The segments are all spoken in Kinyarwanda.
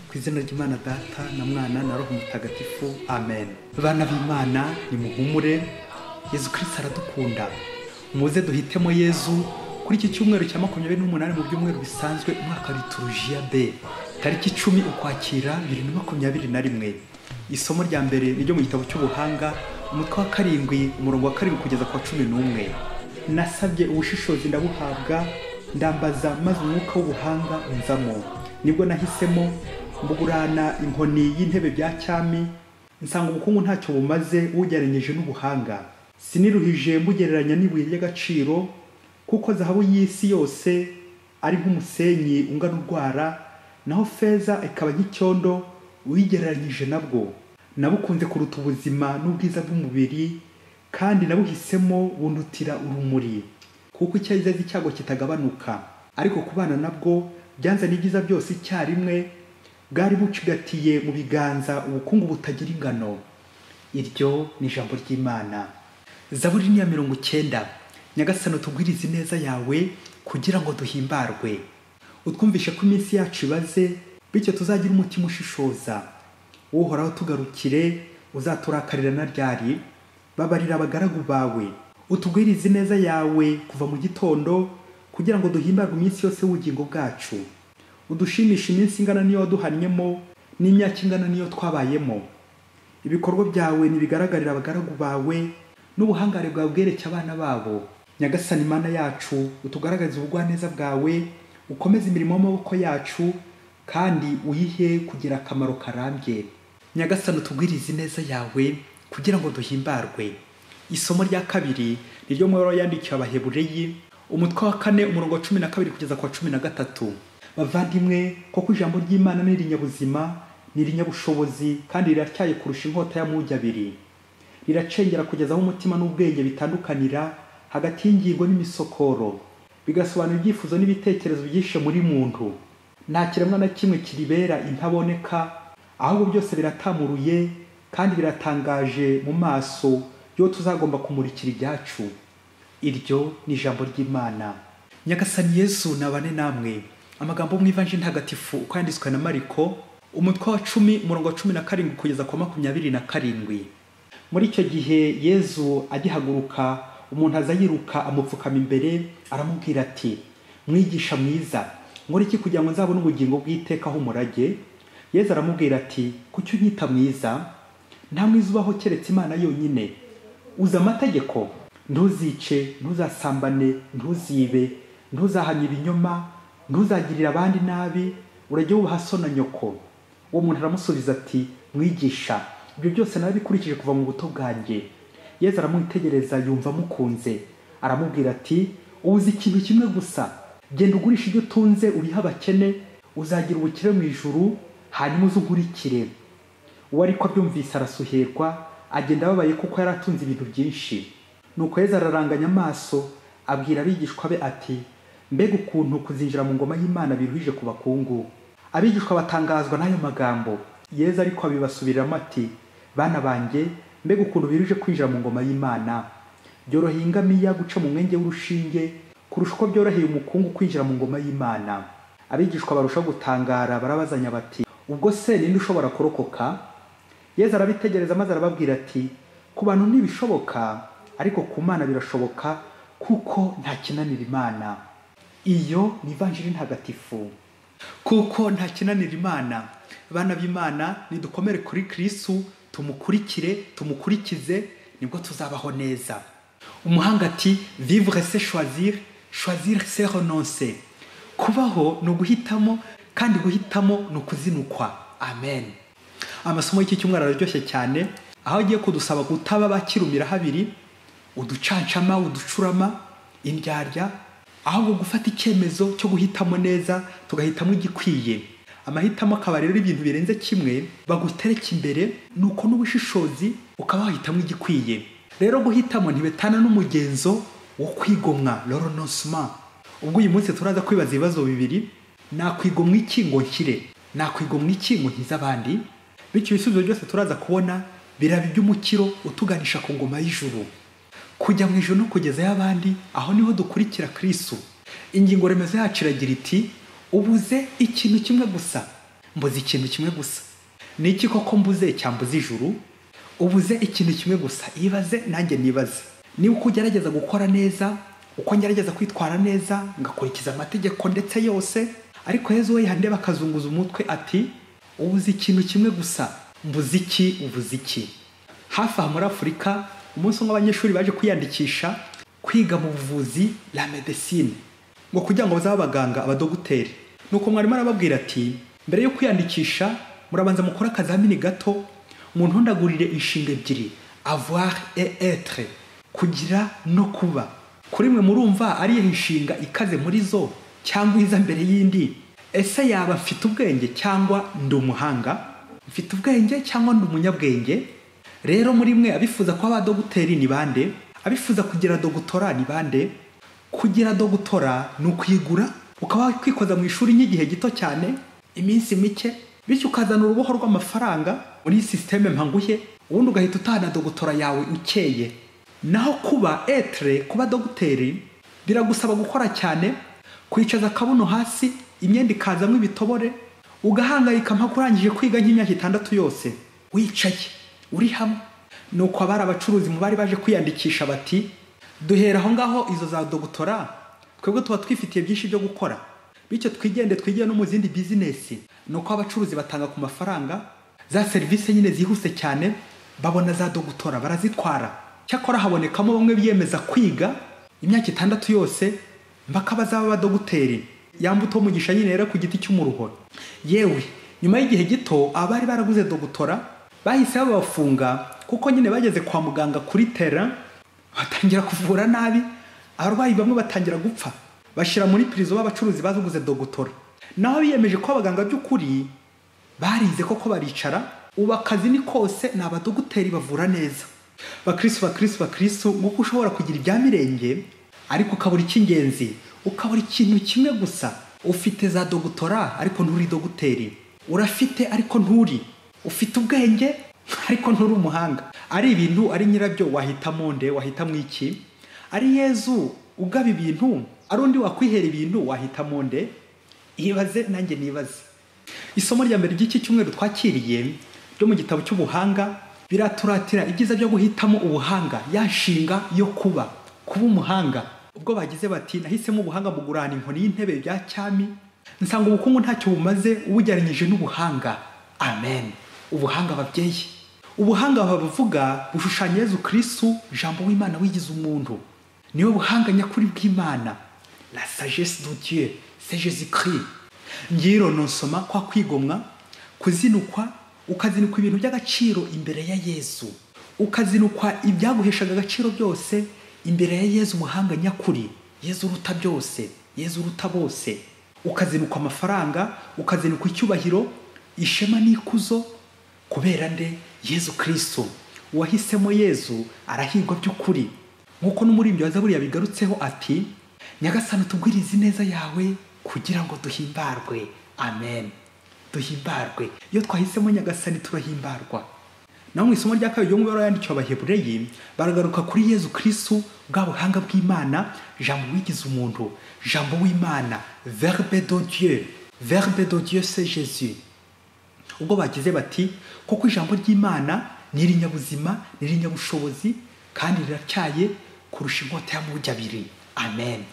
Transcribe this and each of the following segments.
ku izina ry'Imana Data na Mwana na Roho Mutagatifu, amen. Bana b'Imana, nimuhumure, Yezu Kristo aradukunda. Muze duhitemo Yezu kuri iki cyumweru cya 28 mu byumweru bisanzwe umwaka wa liturujia B, tariki 10 Ukwakira 2021. Isomo rya mbere ryo mu gitabo cy'ubuhanga, umutwe wa 7 umurongo wa 7 kugeza kwa 11. Nasabye ubushishozi ndabuhabwa, ndambaza maze umwuka w'ubuhanga unzamo. Nibwo nahisemo mbugurana inkoni y'intebe bya cyami, nsanga ubukungu ntacyo bumaze ugereranije n'ubuhanga. Siniruhije mbugereranya n'ibuye ry'agaciro, kuko zahabu y'isi yose ari nk'umusenyi ungana urwara, naho feza ikaba nk'icyondo uyigereranyije nabwo. Nabukunze kuruta ubuzima n'ubwiza bw'umubiri, kandi nabuhisemo bundutira urumuri, kuko icyazeze icyago kitagabanuka. Ariko kubana nabwo byanze n'ibyiza byose icyarimwe, bwari bucigatiye mu biganza ubukungu butagira ingano. Iryo ni ijambo ry'Imana. Zaburi ni ya 90. Nyagasani tugwirize neza yawe kugira ngo duhimbarwe. Utwumvishe ko iminsi yacu ibaze, bityo tuzagira umutima ushishoza. Uhoraho tugarukire, uzaturakarira na ryari. Babarira abagaragu bawe, utugwirize neza yawe kuva mu gitondo, kugira ngo duhimbarwe iminsi yose y'ubugingo bwacu. Udushimisha iminsi ingana niyo waduhannyemo, n'imyaka ingana niyo twabayemo. Ibikorwa byawe nibigaragarira abagaragu bawe, n'ubuhangare bwawe bwereke abana babo. Nyagasani Mana yacu, utugaragaze ubugwaneza bwawe, ukomeze imirimo y'amaboko yacu, kandi uyihe kugira akamaro karambye. Nyagasani utugwirize neza yawe kugira ngo duhimbarwe. Isomo rya kabiri niryo Pawulo yandikiye Abahebureyi, umutwe wa 4 umurongo wa 12 kugeza kwa 13. Bavandimwe, koko ijambo ry'Imana ni rinyabuzima, ni rinyabushobozi, kandi riratyaye kurusha inkota y'amugi abiri. Riracengera kugeza aho umutima n'ubwenge bitandukanira, hagati y'ingingo n'imisokoro, bigasobanura ibyifuzo n'ibitekerezo byishe muri muntu. Nta kiremwa na kimwe kiribera intaboneka, ahubwo byose biratamuruye kandi biratangaje mu maso yo tuzagomba kumurikira ibyacu. Iryo ni ijambo ry'Imana. Nyagasani Yesu nabane namwe. Amagambo mu Ivanjili ntagatifu uko yanditswe na Mariko, umutwe wa 10 umurongo wa 17 kugeza kwa 27. Muri icyo gihe Yezu agihaguruka, umuntu aza yiruka amupfukama imbere, aramubwira ati, mwigisha mwiza, nkora iki kugira ngo nzabone ubugingo bw'iteka aho umurage? Yezu aramubwira ati, kuki unyita mwiza? Nta mwiza ubaho keretse Imana yonyine. Uzi amategeko: ntuzice, ntuzasambane, ntuzibe, ntuzahanye ibinyoma, ntuzagirira abandi nabi, urajye wubaha so na nyoko. Uwo muntu aramusubiza ati, mwigisha, ibyo byose narabikurikije kuva mu buto bwanjye. Yezu aramwitegereza yumva amukunze, aramubwira ati, uzi ikintu kimwe gusa, genda ugurisha ibyo utunze uriha abakene, uzagira ubukire mu ijuru, hanyuma uzunkurikire. Uwo ariko abyumvise arasuherwa, agenda ababaye kuko yari atunze ibintu byinshi. Nuko Yezu araranganya amaso, abwira abigishwa be ati, mbega ukuntu kuzinjira mu ngoma y'Imana biruhije ku bakungu. Abigishwa batangazwa n'ayo magambo. Yezu ariko abibasubiriramo ati, bana banjye, mbega ukuntu biruje kwinjira mu ngoma y'Imana. Byoroheye ingamiya guca mu mwenge w'urushinge, kurusha uko byoroheye umukungu kwinjira mu ngoma y'Imana. Abigishwa barushaho gutangara, barabazanya bati, ubwo se ninde ushobora kurokoka? Yezu arabitegereza maze arababwira ati, ku bantu ntibishoboka, ariko ku Mana birashoboka, kuko nta kinanira Imana. Iyo ni Ivanjili ntagatifu. Kuko nta kinanira Imana. Bana b'Imana, nidukomere kuri Kristo, tumukurikire, tumukurikize, nibwo tuzabaho neza. Umuhanga ati, vivre c'est choisir, choisir c'est renoncer. Kubaho ni uguhitamo, kandi guhitamo ni ukuzinukwa. Amen. Amasomo y'iki cyumweru araryoshye cyane, aho agiye kudusaba gutaba bakirumira habiri, uducancama, uducurama, indyarya, ahubwo gufata icyemezo cyo guhitamo neza, tugahitamo igikwiye. Amahitamo akaba rero ibintu birenze kimwe, bagutereka imbere, nuko n'ubushishozi ukaba wahitamo igikwiye. Rero guhitamo ntibetana n'umugenzo wo kwigomwa, le renoncement. Ubwo uyu munsi turaza kwibaza ibibazo bibiri: nakwigomwa iki ngo nkire? Nakwigomwa iki ngo nkize abandi? Bityo ibisubizo byose turaza kubona biraba iby'umukiro utuganisha ku ngoma y'ijuru. Kujya mu ijuru no kugezayo abandi, aho niho dukurikira Kristo. Ingingo remezo yacu iragira iti, ubuze ikintu kimwe gusa, mbuze ikintu kimwe gusa. Ni iki koko mbuze cyambuze ijuru? Ubuze ikintu kimwe gusa. Ibaze nanjye nibaze. Ni uko ugerageza gukora neza, uko ngerageza kwitwara neza, ngakurikiza amategeko ndetse yose, ariko Yezu we yandeba akazunguza umutwe ati ubuze ikintu kimwe gusa. Mbuze iki? Ubuze iki? Hafi aha muri Afurika, umunsi umwe abanyeshuri baje kwiyandikisha kwiga mu buvuzi, la medecine, ngo kugira ngo bazabe abaganga, abadogiteri. Nuko mwarimu arababwira ati mbere yo kwiyandikisha murabanza mukora akazamini gato, umuntu ndagurire inshinga ebyiri, avoir et être, kugira no kuba. Kuri mwe murumva ari inshinga ikaze muri zo cyangwa iza mbere y'indi? Ese yaba mfite ubwenge cyangwa ndi umuhanga? Mfite ubwenge cyangwa ndi umunyabwenge? Rero muri mwe abifuza kuba abadogiteri ni bande? Abifuza kugira dogutora ni bande? Kugira dogutora ni ukwigura ukaba kwikoza mu ishuri nk'igihe gito cyane, iminsi mike, bityo ukazana uruboho rw'amafaranga muri systeme mpanguye, ubundi ugahita utahana dogutora yawe ukeye. Naho kuba etre, kuba dogiteri, biragusaba gukora cyane, kwicaza akabuno hasi, imyenda ikazamwe ibitobore, ugahangayika mpaka urangije kwiga nk'imyaka 6 yose wicaye uri hamwe. Nuko abari abacuruzi mu bari baje kwiyandikisha bati duhera aho ngaho izo za dogutora, twebwe tuba twifitiye byinshi byo gukora, bityo twigiye no mu zindi business. Nuko abacuruzi batanga ku mafaranga za service nyine zihuse cyane, babona za dogutora barazitwara. Cyakora habonekamo bamwe biyemeza kwiga imyaka 6 yose mpaka bazaba abadogiteri, yambuto mugisha nyine rero ku giti cy'umuruho. Yewe nyuma y'igihe gito abari baraguze dogutora bahise babafunga, kuko nyine bageze kwa muganga kuri terrain batangira kuvura nabi, abarwayi bamwe batangira gupfa, bashira muri prison b'abacuruzi bazuguze dogutora. Naho biyemeje ko abaganga by'ukuri barize koko baricara, ubu akazi ni kose ni abadogiteri bavura neza. Bakristo nguko ushobora kugira ibya mirenge ariko ukabura icy'ingenzi, ukabura ikintu kimwe gusa. Ufite za dogutora ariko nturi dogiteri, urafite ariko nturi, ufite ubwenge ariko nturi umuhanga. Ari ibintu ari nyirabyo wahitamo nde? Wahitamo iki? Ari Yezu ugaba ibintu, ari undi wakwihera ibintu, wahitamo nde? Ibaze nanjye nibaze. Isomo rya mbere ry'iki cyumweru twakiriye ryo mu gitabo cy'ubuhanga biraturatira ibyiza byo guhitamo ubuhanga, yanshinga yo kuba umuhanga. Ubwo bagize bati nahisemo ubuhanga bugurana inkoni y'intebe bya cyami, nsanga ubukungu ntacyo bumaze ubugeranyije n'ubuhanga. Amen. Ubuhanga babyeyi, ubuhanga bavuga bushushanya Yezu Kristo, jambo w'Imana wigize umuntu. Niwe buhanga nyakuri bw'Imana. La sagesse de Dieu, c'est Jésus-Christ. Ngiro nonsoma kwa kwigomwa, kuzinukwa, ukazinukwa ibintu by'agaciro imbere ya Yesu, ukazinukwa ibyaguheshaga agaciro byose imbere ya Yezu umuhanga nyakuri, Yezu uruta byose, Yezu uruta bose. Ukazinukwa amafaranga, ukazinukwa icyubahiro, ishema n'ikuzo, kubera nde? Yezu Kristo. Uwahisemo Yezu arahirwa by'ukuri, nkuko n'umuririmbyi wa Zaburi yabigarutseho ati Nyagasani tubwirize neza yawe kugira ngo duhimbarwe. Amen. Duhimbarwe. Iyo twahisemo Nyagasani turahimbarwa. Naho mu isomo rya kabiri ryo mu Bibiri yandikiwe Abahebureyi baragaruka kuri Yezu Kristo, bwa buhanga bw'Imana, jambo wigize umuntu, jambo w'Imana, verbe de Dieu. Verbe de Dieu c'est Jésus. Ubwo bagize bati koko ijambo ry'Imana ni irinyabuzima, ni irinyabushobozi, kandi riracyaye kurusha inkota y'amugi abiri. Amen.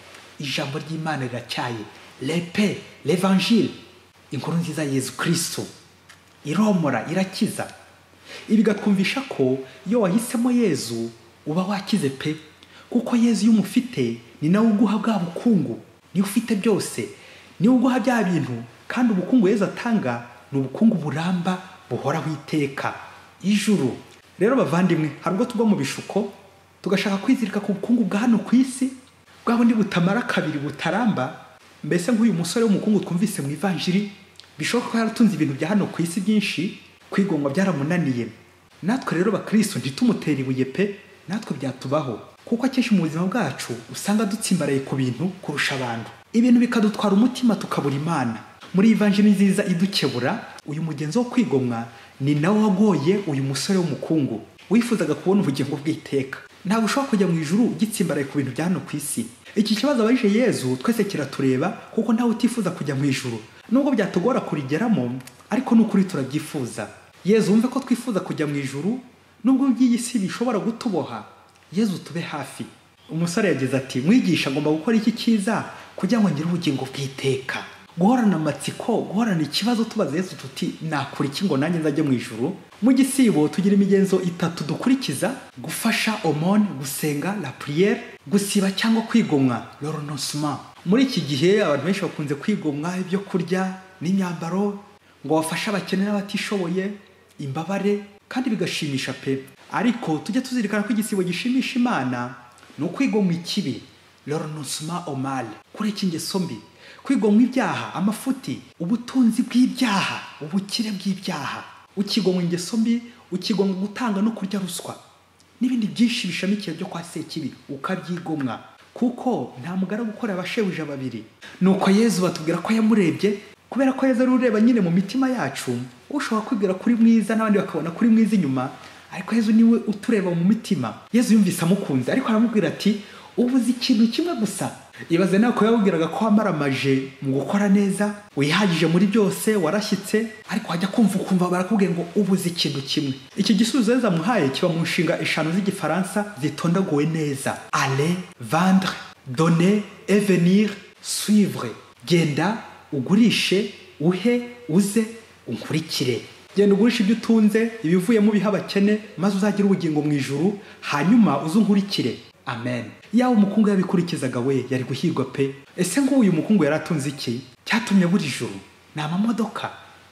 Ijambo ry'Imana riracyaye, l'épée, l'évangile, inkuru nziza Yezu Kristo, iromora, irakiza. Ibi gatwumvisha ko iyo wahisemo Yezu uba wakize pe, kuko Yezu iyo umufite ni nawe uguha bwa bukungu, ni ufite byose, ni uguha bya bintu, kandi ubukungu Yezu atanga ni ubukungu buramba buhoraho iteka, ijuru. Rero bavandimwe, hari ubwo tugwa mu bishuko tugashaka kwizirika ku bukungu bwa hano ku isi, bwa bundi butamara kabiri butaramba. Mbese nk'uyu musore w'umukungu twumvise mu ivanjiri, bishoboka ko yaratunze ibintu bya hano ku isi byinshi, kwigomwa byaramunaniye. Natwe rero bakristo ntitumutere ibuye pe, natwe byatubaho, kuko akenshi mu buzima bwacu usanga dutsimbaraye ku bintu kurusha abantu, ibintu bikadutwara umutima tukabura Imana. Muri ivanjiri nziza idukebura, uyu mugenzi wo kwigomwa ni nawe wagoye uyu musore w'umukungu wifuzaga kubona ubugingo bw'iteka. Ntabwo ushobora kujya mu ijuru ugitsimbaraye ku bintu bya hano ku isi. Iki kibazo abajije Yezu twese kiratureba, kuko ntawe utifuza kujya mu ijuru. nubwo byatugora kurigeramo ariko n'ukuri turabyifuza. Yezu wumve ko twifuza kujya mu ijuru nubwo by'iyi si bishobora gutuboha. Yezu tube hafi. Umusore yagize ati mwigisha ngomba gukora iki cyiza kugira ngo ngire ubugingo bw'iteka. Guhorana amatsiko, guhorana ikibazo tubaza Yesu tuti nakora iki ngo nanjye nzajye mu ijuru. Mu gisibo tugira imigenzo 3 dukurikiza: gufasha aumône, gusenga la prière, gusiba cyangwa kwigomwa le renoncement. Muri iki gihe abantu benshi bakunze kwigomwa ibyo kurya n'imyambaro ngo bafashe abakene n'abatishoboye, imbabare, kandi bigashimisha pe. Ariko tujye tuzirikana ko igisibo gishimisha Imana no kwigomwa ikibi, le renoncement au mal, kureka ingeso mbi, kwigomwa ibyaha, amafuti, ubutunzi bw'ibyaha, ubukire bw'ibyaha, ukigomwa ingeso mbi, ukigomwa gutanga no kurya ruswa n'ibindi byinshi bishamikiye byo kwa Sekibi ukabyigomwa, kuko nta mugara gukora abashebuja babiri. Nuko Yezu batubwira ko yamurebye, kubera ko Yezu ari ureba nyine mu mitima yacu. Ushobora kwibwira kuri mwiza n'abandi bakabona kuri mwiza inyuma, ariko Yezu niwe utureba mu mitima. Yezu yumvise amukunze, ariko aramubwira ati ubuze ikintu kimwe gusa. Ibaze nawe ko yabubwiraga ko wamaramaje mu gukora neza, wihagije muri byose, warashyitse, ariko wajya kumva barakubwiye ngo ubuze ikintu kimwe. Iki gisubizo Yezu amuhaye kiba mu nshinga 5 z'igifaransa zitondaguwe neza: aller, vendre, donner, et venir, suivre. Genda ugurishe, uhe, uze, unkurikire. Genda ugurishe ibyo utunze, ibivuyemo biha abakene, maze uzagira ubugingo mu ijuru, hanyuma uzunkurikire. Amen. Yawe umukungu yabikurikizaga we yari guhirwa pe. Ese ngo uyu mukungu yaratunze iki cyatumye buri juru? Ni amamodoka,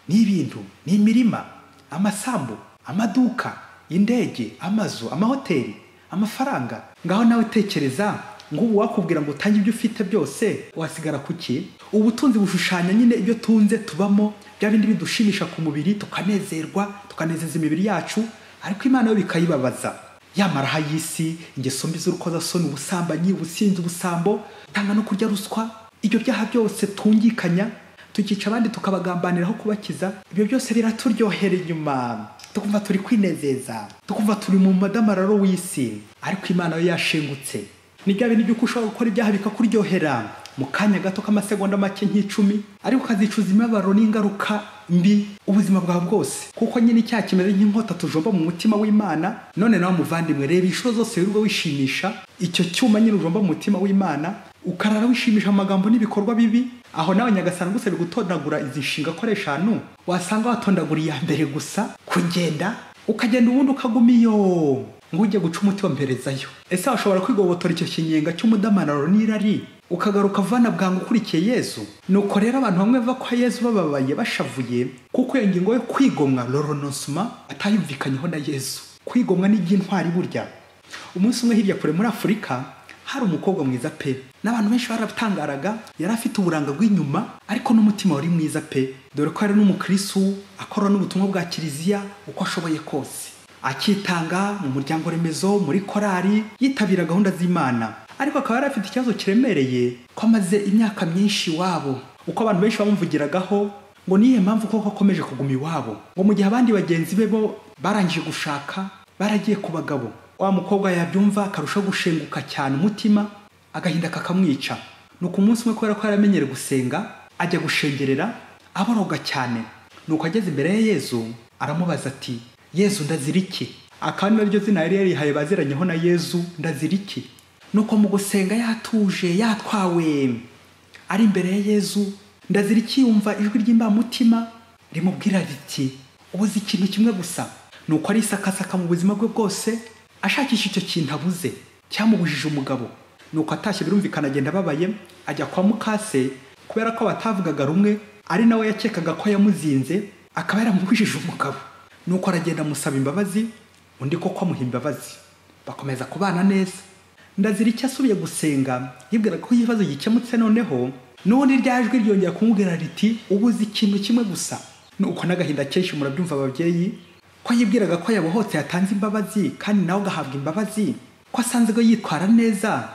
ni ibintu, ni imirima, amasambu, amaduka, indege, amazu, amahoteli, amafaranga. Ngaho nawe tekereza ngo ubu wakubwira ngo utange ibyo ufite byose, wasigara kuki? Ubutunzi bushushanya nyine ibyo tunze tubamo, bya bindi bidushimisha ku mubiri, tukanezerwa, tukanezeza imibiri yacu, ariko Imana yo bikayibabaza. Yamara y'isi, ingeso mbi z'urukozasoni, ubusambanyi, ubusinzi, ubusambo, tanga no kurya ruswa, ibyo byaha byose tungikanya, tukica abandi tukabagambaniraho kubakiza, ibyo byose biraturyohera inyuma, tukumva turi kwinezeza, tukumva turi mu madamararo w'isi. Ariko Imana yo yashengutse. Ni bya bintu by'uko ushobora gukora ibyaha bikakuryohera mu kanya gato k'amasegonda make nk'icumi, ariko ukazicuza imibabaro n'ingaruka mbi ubuzima bwawe bwose, kuko nyine icyaha kimeze nk'inkota tujomba mu mutima w'Imana. None nawe muvandimwe, reba inshuro zose wirirwa wishimisha icyo cyuma nyine ujomba mu mutima w'Imana, ukarara wishimisha amagambo n'ibikorwa bibi. Aho nawe Nyagasani gusa bigutondagura izi nshinga ko 5, wasanga watondagura iya mbere gusa, kugenda ukagenda ubundi ukagumiyo ngo ujye guca umuti wamperezayo. Ese washobora kwigobotora icyo kinyenga cy'umudamararo n'irari ukagaruka vana bwangu ukurikiye Yezu? Nuko rero abantu bamwe bava kwa Yezu bababaye bashavuye, kuko iyo ngingo yo kwigomwa le renoncement atayumvikanyeho na Yezu. Kwigomwa ni iby'intwari burya. Umunsi umwe hirya kure muri Afurika hari umukobwa mwiza pe, n'abantu benshi barabitangaraga. Yari afite uburanga bw'inyuma, ariko n'umutima wari mwiza pe, dore ko ari n'umukristo akora n'ubutumwa bwa kiliziya uko ashoboye kose, akitanga mu muryango remezo, muri korari, yitabira gahunda z'Imana. Ariko akaba yari afite ikibazo kiremereye ko amaze imyaka myinshi iwabo, uko abantu benshi bamuvugiragaho ngo niye mpamvu koko akomeje kuguma iwabo, ngo mu gihe abandi bagenzi be bo barangije gushaka, baragiye ku bagabo. Wa mukobwa yabyumva akarusha gushenguka cyane umutima, agahinda kakamwica. Nuko umunsi umwe kubera ko yaramenyere gusenga, ajya gushengerera, aboroga cyane. Nuko ageze imbere ya Yezu aramubaza ati, Yezu ndazira iki? Akandi naryo zina yari yarihaye baziranyeho na Yezu, ndazira iki? Nuko mu gusenga yatuje, yatwawe, ari imbere ya Yezu, ndazira iki yumva ijwi ry'imbamutima rimubwira riti ubuze ikintu kimwe gusa. Nuko ari sakasaka mu buzima bwe bwose, ashakisha icyo kintu abuze cyamubujije umugabo. Nuko atashye birumvikana agenda babaye, ajya kwa mukase, kubera ko batavugaga rumwe, ari nawe yakekaga ko yamuzinze, akaba yaramubujije umugabo. Nuko aragenda musaba imbabazi, undi koko amuha imbabazi, bakomeza kubana neza. Ndazira icyo asubiye gusenga, yibwira ko ibibazo gikemutse. Noneho n'ubundi ryajwi ryongera kumubwira riti ubuze ikintu kimwe gusa. Nuko n'agahinda kenshi murabyumva ababyeyi, ko yibwiraga ko yabohotse yatanze imbabazi, kandi nawe agahabwa imbabazi, ko asanzwe ko yitwara neza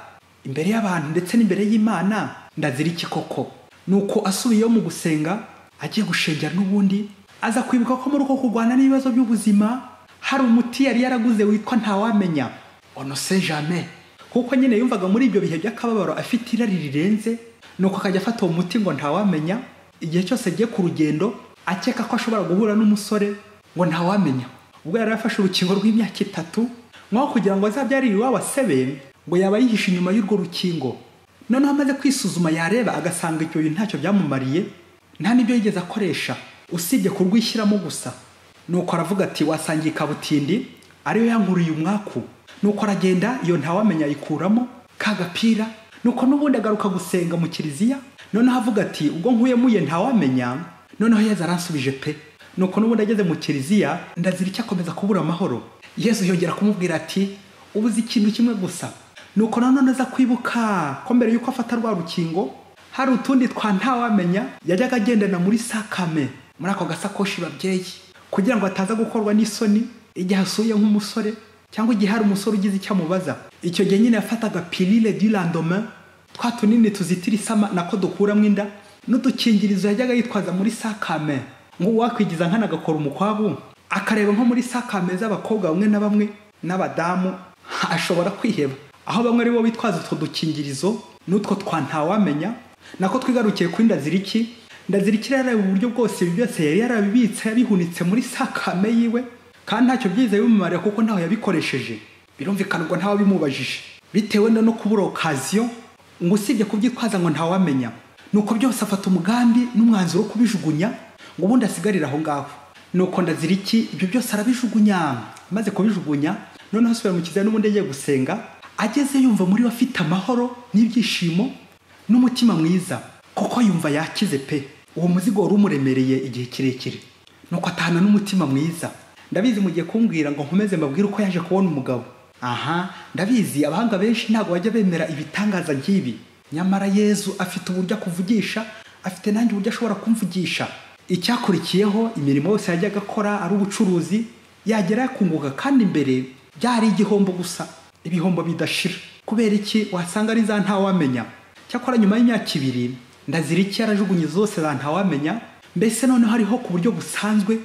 imbere y'abantu ndetse n'imbere y'Imana. Ndazira iki koko? Nuko asubiyeyo mu gusenga, agiye gushengera n'ubundi, aza kwibuka ko muri uko kurwana n'ibibazo by'ubuzima hari umuti yari yaraguze witwa ntawamenya, on ne sait jamais. Kuko nyine yumvaga muri ibyo bihe by'akababaro afite irari rirenze, nuko akajya afata uwo muti ngo ntawamenya, igihe cyose agiye ku rugendo akeka ko ashobora guhura n'umusore ngo ntawamenya. Ubwo yari yafashe urukingo rw'imyaka 3 nko kugira ngo azabyarire iwabo asebe, ngo yaba yihishe inyuma y'urwo rukingo. Noneho amaze kwisuzuma yareba agasanga icyo bintu ntacyo byamumariye, nta n'ibyo yigeze akoresha usibye kurwishyiramo gusa. Nuko aravuga ati wasangiye kabutindi ariyo yankuriye umwaku. Nuko aragenda iyo ntawamenya yikuramo kagapira. Nuko n'ubundi agaruka gusenga mu kiliziya. Noneho avuga ati ubwo nkuyemuye ntawamenya, noneho Yezu aransubije pe. Nuko n'ubundi ageze mu kiliziya ndazira icyo akomeza kubura amahoro. Yezu yongera kumubwira ati ubuze ikintu kimwe gusa. Nuko nanone aza kwibuka ko mbere yuko afata rwa rukingo hari utundi twa ntawamenya yajyaga agendana muri sakame, muri ako gasakoshi babyeyi, kugira ngo ataza gukorwa n'isoni igihe asuye nk'umusore cyangwa igihe hari umusore ugize icyo amubaza. Icyo gihe nyine yafataga pilule du lendemain, twa tunini tuzitira isama nako dukuramo inda, n'udukingirizo yajyaga yitwaza muri sakame ngo wakwigiza nkana agakora umukwabu, akareba nko muri sakame z'abakobwa bamwe na bamwe n'abadamu ashobora kwiheba, aho bamwe ari bo bitwaza utwo dukingirizo n'utwo twa ntawamenya. Nako twigarukiye kuri Ndaziriki. Ndaziriki rero uburyo bwose byose yari yarabibitse yabihunitse muri sakame yiwe, kandi ntacyo byize bimumarira kuko ntaho yabikoresheje. Birumvikana ngo ntawe bimubajije bitewe no kubura occasion, ngo usibye kubyitwaza ngo ntawamenya. Nuko byose afata umugambi n'umwanzuro wo kubijugunya ngo ubundi asigarira aho ngaho. Nuko Ndaziriki ibyo byose arabijugunya. Maze kubijugunya noneho asubira mu kizaya n'ubundi agiye gusenga. Ageze yumva muri we afite amahoro n'ibyishimo n'umutima mwiza, kuko yumva yakize pe. Uwo muzigo wari umuremereye igihe kirekire. Nuko atahana n'umutima mwiza. Ndabizi mugiye kumbwira ngo nkomeze mbabwire uko yaje kubona umugabo. Aha, ndabizi abahanga benshi ntago bajya bemera ibitangaza nk'ibi. Nyamara Yezu afite uburyo kuvugisha, afite nanjye uburyo ashobora kumvugisha. Icyakurikiyeho imirimo yose yajyaga akora ari ubucuruzi yagera kunguka, kandi imbere byari igihombo gusa, ibihombo bidashira. Kubera iki? Wasanga ari za ntawamenya. Cyakora nyuma y'imyaka 2 Ndaziriki yarajugunye zose za ntawamenya. Mbese noneho hariho ku buryo busanzwe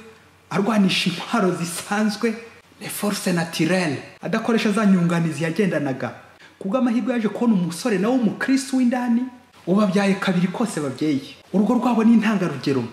arwanisha intwaro zisanzwe, les forces naturelles, adakoresha za nyunganizi yagendanaga. Kubw'amahirwe yaje kubona umusore nawe umukristo w'indani ubabyaye kabiri kose babyeyi. Urugo rwabo ni intangarugero,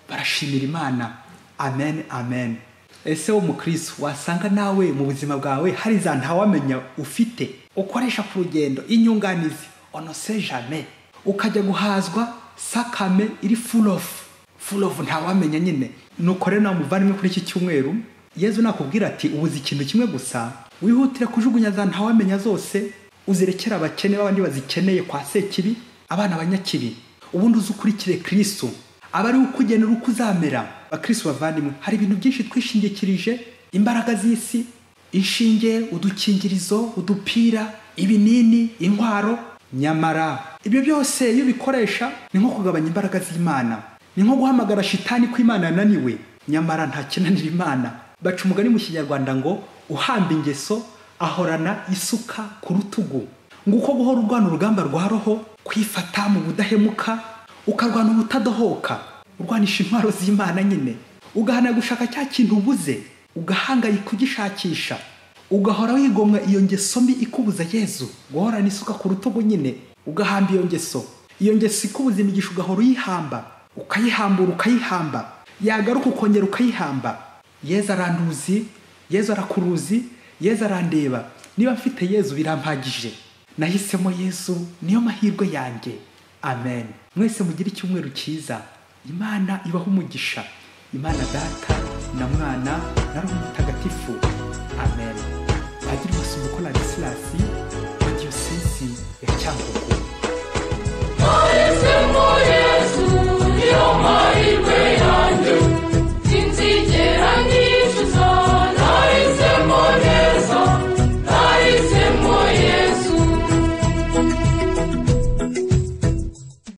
barashimira Imana. Amen, amen. Ese wo mukristo wasanga nawe mu buzima bwawe hari za ntawamenya ufite ukoresha ku rugendo, inyunganizi on ne sait jamais, ukajya guhazwa sakame iri full of ntawamenya nyine. Nuko rero namuvana kuri iki cyumweru Yezu nakubwira ati ubuze ikintu kimwe gusa, wihutire kujugunya za ntawamenya zose, uzirekera abakene babandi bazikeneye kwa Sekibi, abana banyakibi, ubundi uzukurikire Kristo abari ukugenera uko uzamera. Bakristo bavandimwe, hari ibintu byinshi twishingikirije, imbaraga z'isi, inshinge, udukingirizo, udupira, ibinini, intwaro. Nyamara ibyo byose iyo bikoresha ni nko kugabanya imbaraga z'Imana, ni nko guhamagara shitani ko Imana yananiwe. Nyamara nta kinanira Imana. Baca umugani mu Kinyarwanda ngo uhamba ingeso ahorana isuka ku rutugu. Nguko guhora urwana urugamba rwa roho, kwifata mu budahemuka, ukarwana ubutadohoka, urwanisha intwaro z'Imana nyine, ugahana gushaka cya kintu ubuze, ugahangayika kugishakisha, ugahora wigomwa iyo ngeso mbi ikubuza Yezu, guhorana isuka ku rutugu nyine, ugahamba iyo ngeso ikubuza imigisha, ugahora uyihamba, ukayihambura ukayihamba, yagaruka ukongera ukayihamba. Yezu aranduzi, Yezu arakuruzi, Yezu arandeba. Niba mfite Yezu birampagije, nahisemo Yezu, niyo mahirwe yanjye. Amen. Mwese mugire icyumweru cyiza. Imana ibaho umugisha. Imana Data na Mwana na Roho Mutagatifu. Amen. Padiri Masumbuko Ladislas,